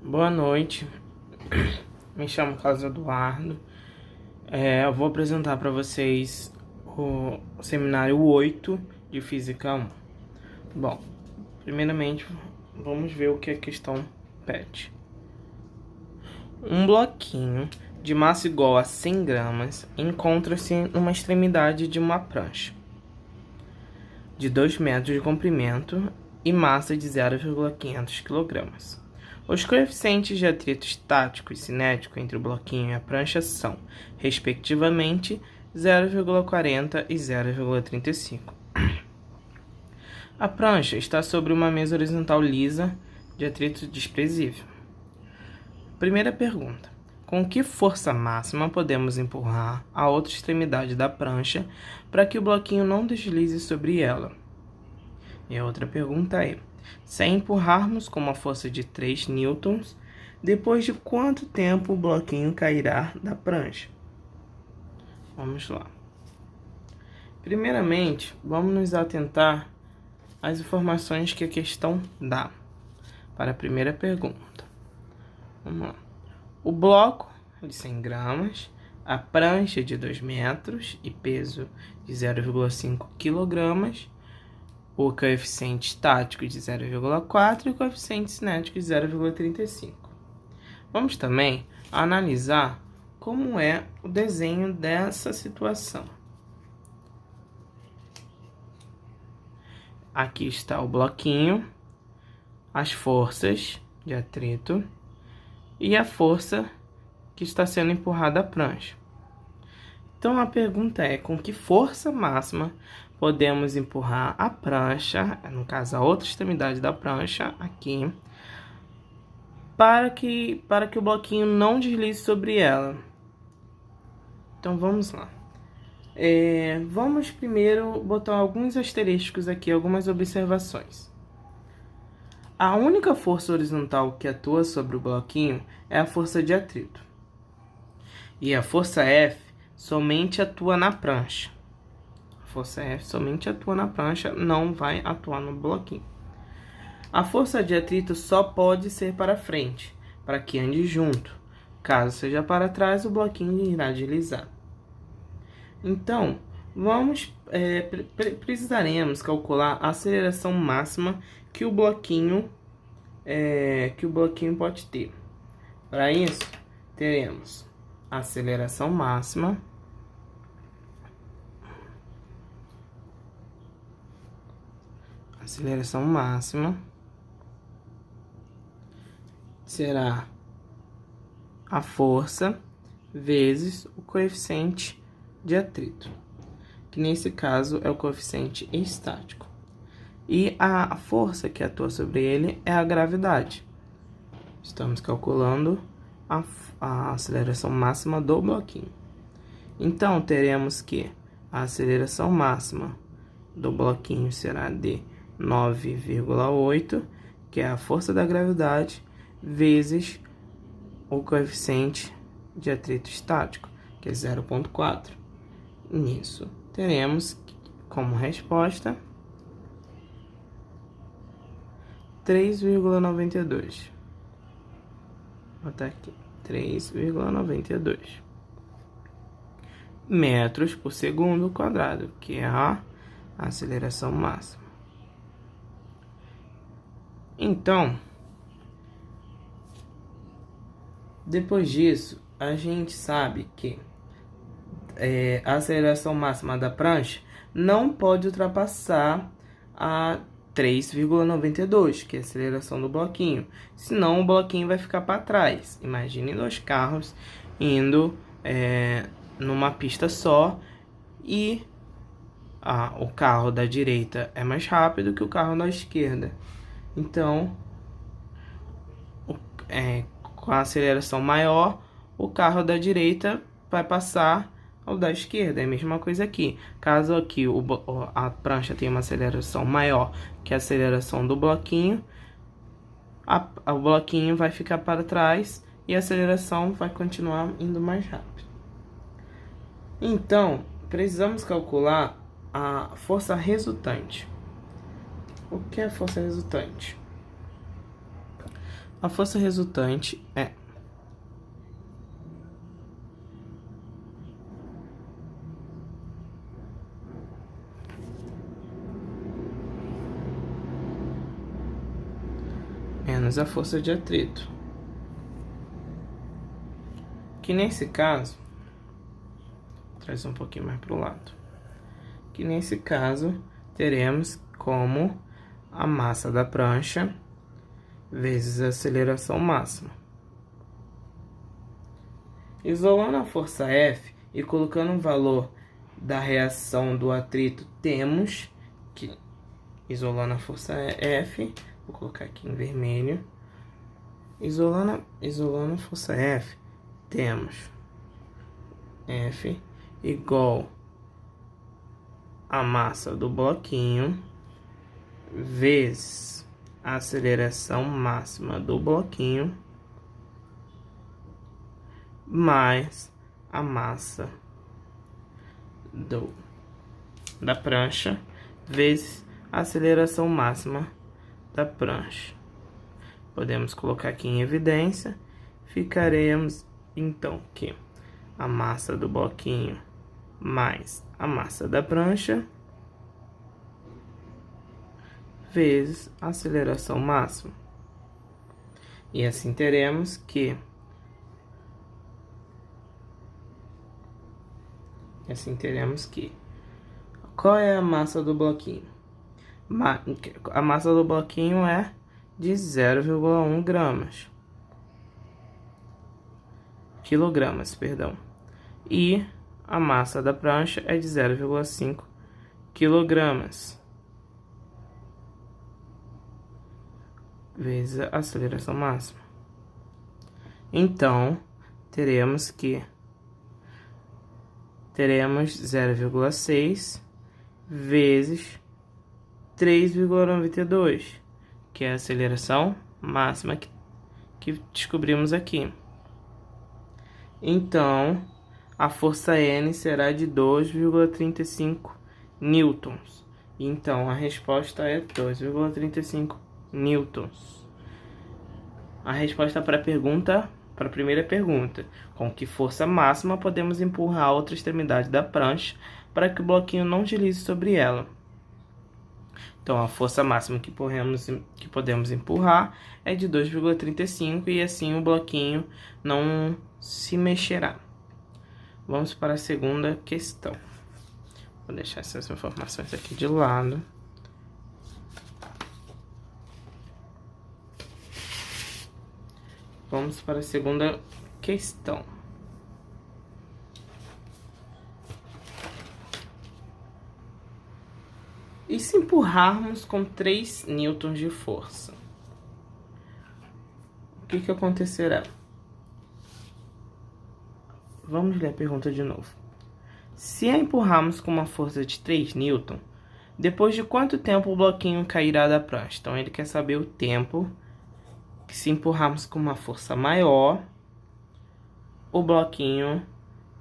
Boa noite, me chamo Carlos Eduardo. Eu vou apresentar para vocês o seminário 8 de Física 1. Bom, primeiramente vamos ver o que a questão pede. Um bloquinho de massa igual a 100 gramas encontra-se numa extremidade de uma prancha de 2 metros de comprimento e massa de 0,500 kg. Os coeficientes de atrito estático e cinético entre o bloquinho e a prancha são, respectivamente, 0,40 e 0,35. A prancha está sobre uma mesa horizontal lisa de atrito desprezível. Primeira pergunta: com que força máxima podemos empurrar a outra extremidade da prancha para que o bloquinho não deslize sobre ela? E a outra pergunta é: se empurrarmos com uma força de 3 newtons, depois de quanto tempo o bloquinho cairá da prancha? Vamos lá. Primeiramente, vamos nos atentar às informações que a questão dá para a primeira pergunta. Vamos lá. O bloco de 100 gramas, a prancha de 2 metros e peso de 0,5 kg, o coeficiente estático de 0,4 e o coeficiente cinético de 0,35. Vamos também analisar como é o desenho dessa situação. Aqui está o bloquinho, as forças de atrito e a força que está sendo empurrada à prancha. Então a pergunta é: com que força máxima podemos empurrar a prancha, no caso a outra extremidade da prancha, aqui, para que o bloquinho não deslize sobre ela? Então vamos lá. Vamos primeiro botar alguns asteriscos aqui, algumas observações. A única força horizontal que atua sobre o bloquinho é a força de atrito. E a força F somente atua na prancha. A força F somente atua na prancha, não vai atuar no bloquinho. A força de atrito só pode ser para frente, para que ande junto. Caso seja para trás, o bloquinho irá deslizar. Então, precisaremos calcular a aceleração máxima que o bloquinho pode ter. Para isso, teremos a aceleração máxima será a força vezes o coeficiente de atrito, que nesse caso é o coeficiente estático. E a força que atua sobre ele é a gravidade. Estamos calculando a aceleração máxima do bloquinho. Então, teremos que a aceleração máxima do bloquinho será de 9,8, que é a força da gravidade, vezes o coeficiente de atrito estático, que é 0,4. Nisso, teremos como resposta 3,92. Vou botar aqui, 3,92 metros por segundo quadrado, que é a aceleração máxima. Então, depois disso, a gente sabe que a aceleração máxima da prancha não pode ultrapassar a 3,92, que é a aceleração do bloquinho. Senão o bloquinho vai ficar para trás. Imagine 2 carros indo numa pista só e o carro da direita é mais rápido que o carro da esquerda. Então, com a aceleração maior, o carro da direita vai passar ao da esquerda. É a mesma coisa aqui. Caso aqui a prancha tenha uma aceleração maior que a aceleração do bloquinho, o bloquinho vai ficar para trás e a aceleração vai continuar indo mais rápido. Então, precisamos calcular a força resultante. O que é a força resultante? A força resultante é menos a força de atrito, que nesse caso, traz um pouquinho mais para o lado, que nesse caso teremos como a massa da prancha vezes a aceleração máxima. Isolando a força F e colocando o valor da reação do atrito, temos que, isolando a força F, vou colocar aqui em vermelho, isolando a força F, temos F igual a massa do bloquinho vezes a aceleração máxima do bloquinho mais a massa da prancha vezes a aceleração máxima da prancha. Podemos colocar aqui em evidência, ficaremos então que a massa do bloquinho mais a massa da prancha vezes a aceleração máxima. E assim teremos que qual é a massa do bloquinho? A massa do bloquinho é de 0,1 gramas. Quilogramas, perdão. E a massa da prancha é de 0,5 quilogramas. Vezes a aceleração máxima. Então, teremos 0,6 vezes 3,92, que é a aceleração máxima que descobrimos aqui. Então, a força N será de 2,35 newtons. Então, a resposta é 2,35 newtons. A resposta para a primeira pergunta: com que força máxima podemos empurrar a outra extremidade da prancha para que o bloquinho não deslize sobre ela? Então, a força máxima que podemos empurrar é de 2,35 e assim o bloquinho não se mexerá. Vamos para a segunda questão. Vou deixar essas informações aqui de lado. Vamos para a segunda questão. E se empurrarmos com 3 newtons de força? O que acontecerá? Vamos ler a pergunta de novo. Se a empurrarmos com uma força de 3 newtons, depois de quanto tempo o bloquinho cairá da prancha? Então, ele quer saber o tempo que, se empurrarmos com uma força maior, o bloquinho,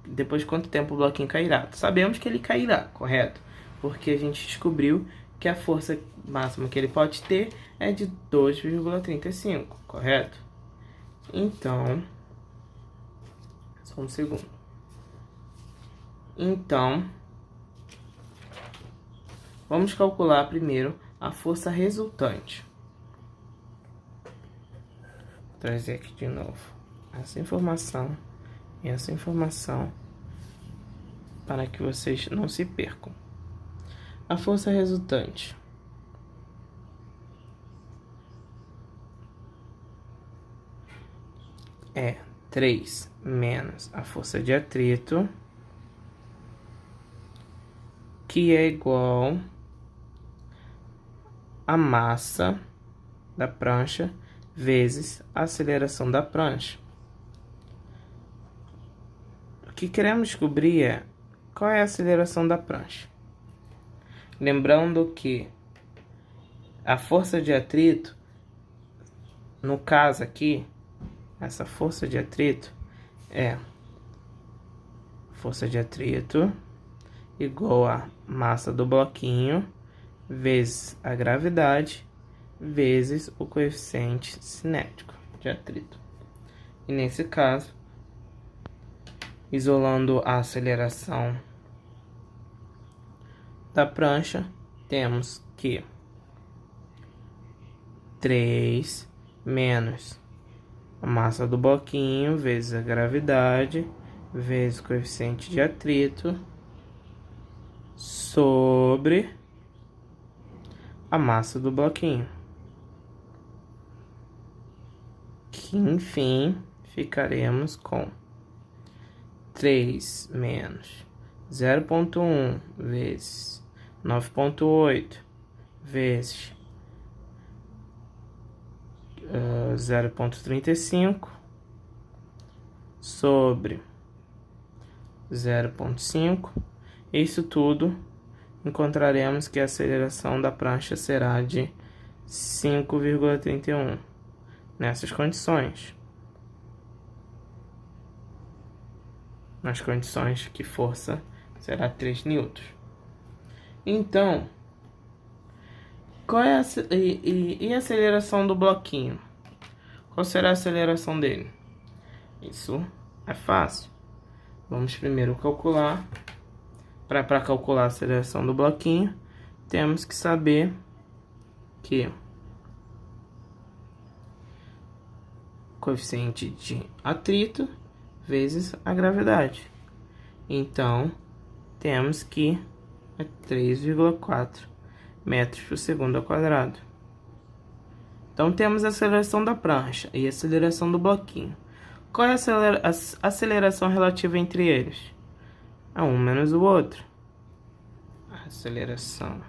depois de quanto tempo o bloquinho cairá? Sabemos que ele cairá, correto? Porque a gente descobriu que a força máxima que ele pode ter é de 2,35, correto? Então, só um segundo. Então, vamos calcular primeiro a força resultante. Vou trazer aqui de novo essa informação e essa informação para que vocês não se percam. A força resultante é 3 menos a força de atrito, que é igual a massa da prancha vezes a aceleração da prancha. O que queremos descobrir é qual é a aceleração da prancha. Lembrando que a força de atrito, no caso aqui, essa força de atrito é força de atrito igual a massa do bloquinho vezes a gravidade vezes o coeficiente cinético. de atrito. E nesse caso, isolando a aceleração da prancha, temos que 3 menos a massa do bloquinho vezes a gravidade vezes o coeficiente de atrito sobre a massa do bloquinho, que enfim ficaremos com 3 menos 0,1 vezes 9,8 vezes 0,35 sobre 0,5. Isso tudo encontraremos que a aceleração da prancha será de 5,31 nessas condições. Nas condições que força será 3 newtons. Então, qual é a aceleração do bloquinho? Qual será a aceleração dele? Isso é fácil. Vamos primeiro calcular. Para calcular a aceleração do bloquinho, temos que saber que coeficiente de atrito vezes a gravidade. Então, temos que é 3,4 metros por segundo ao quadrado. Então, temos a aceleração da prancha e a aceleração do bloquinho. Qual é a aceleração relativa entre eles? É um menos o outro. A aceleração.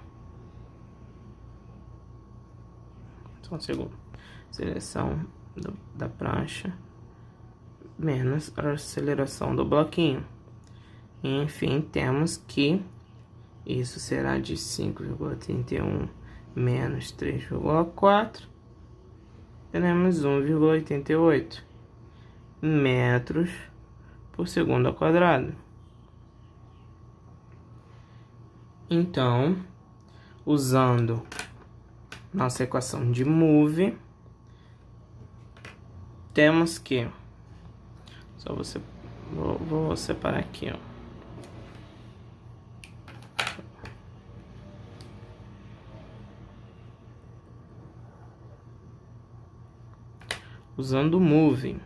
Só um segundo. Aceleração da prancha menos a aceleração do bloquinho. E, enfim, temos que isso será de 5,31 menos 3,4. Teremos 1,88 metros por segundo ao quadrado. Então, usando nossa equação de move, temos que vou separar aqui, ó. Usando o move,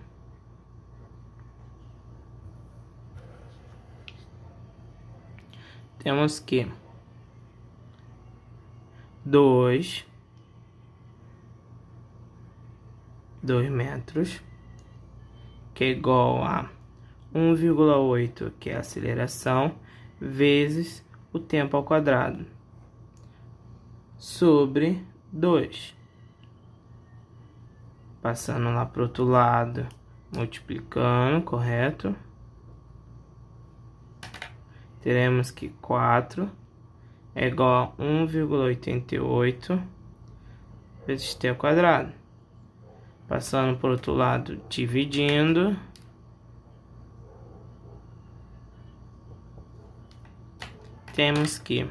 temos que 2 metros, que é igual a 1,8, que é a aceleração, vezes o tempo ao quadrado, sobre 2. Passando lá para o outro lado, multiplicando, correto? Teremos que 4 é igual a 1,88 vezes t ao quadrado. Passando por outro lado, dividindo. Temos que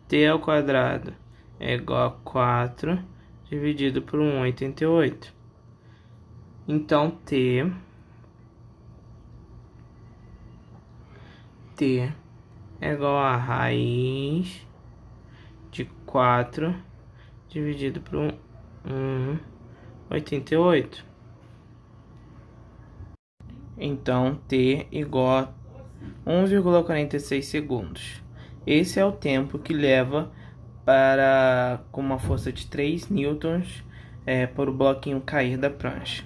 t ao quadrado é igual a 4 dividido por 1,88. Então, t é igual a raiz de 4 dividido por 1,88. Então, t igual a 1,46 segundos. Esse é o tempo que leva com uma força de 3 newtons para o bloquinho cair da prancha.